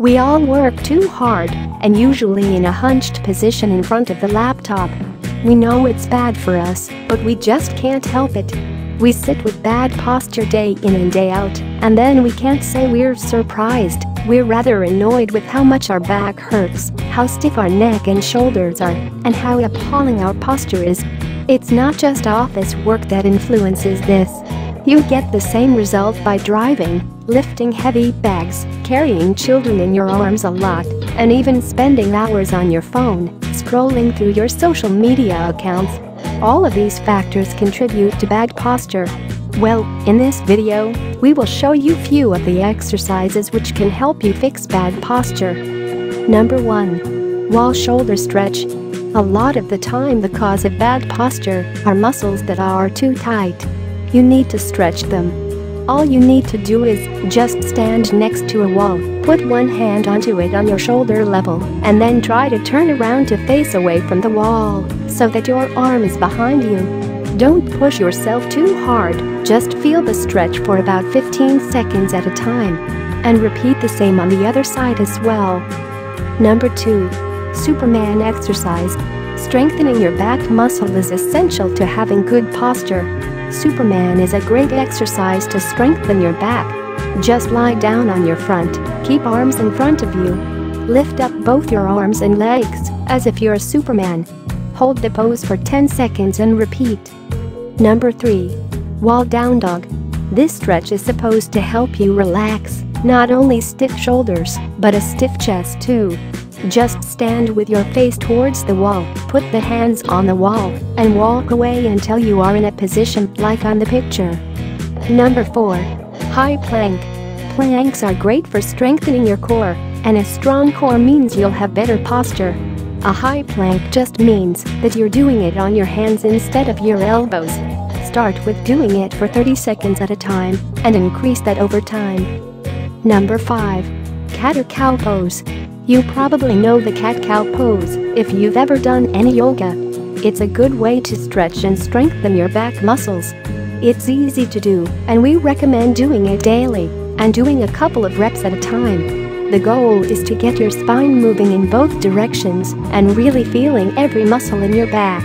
We all work too hard, and usually in a hunched position in front of the laptop. We know it's bad for us, but we just can't help it. We sit with bad posture day in and day out, and then we can't say we're surprised. We're rather annoyed with how much our back hurts, how stiff our neck and shoulders are, and how appalling our posture is. It's not just office work that influences this. You get the same result by driving, lifting heavy bags, carrying children in your arms a lot, and even spending hours on your phone, scrolling through your social media accounts. All of these factors contribute to bad posture. Well, in this video, we will show you few of the exercises which can help you fix bad posture. Number 1. Wall shoulder stretch. A lot of the time the cause of bad posture are muscles that are too tight. You need to stretch them. All you need to do is just stand next to a wall, put one hand onto it on your shoulder level, and then try to turn around to face away from the wall so that your arm is behind you. Don't push yourself too hard, just feel the stretch for about 15 seconds at a time. And repeat the same on the other side as well. Number 2. Superman exercise. Strengthening your back muscle is essential to having good posture. Superman is a great exercise to strengthen your back. Just lie down on your front, keep arms in front of you. Lift up both your arms and legs, as if you're a Superman. Hold the pose for 10 seconds and repeat. Number 3. Wall down dog. This stretch is supposed to help you relax, not only stiff shoulders, but a stiff chest too. Just stand with your face towards the wall, put the hands on the wall, and walk away until you are in a position like on the picture. Number 4. High plank. Planks are great for strengthening your core, and a strong core means you'll have better posture. A high plank just means that you're doing it on your hands instead of your elbows. Start with doing it for 30 seconds at a time, and increase that over time. Number 5. Cat or cow pose. You probably know the cat-cow pose if you've ever done any yoga. It's a good way to stretch and strengthen your back muscles. It's easy to do, and we recommend doing it daily and doing a couple of reps at a time. The goal is to get your spine moving in both directions and really feeling every muscle in your back.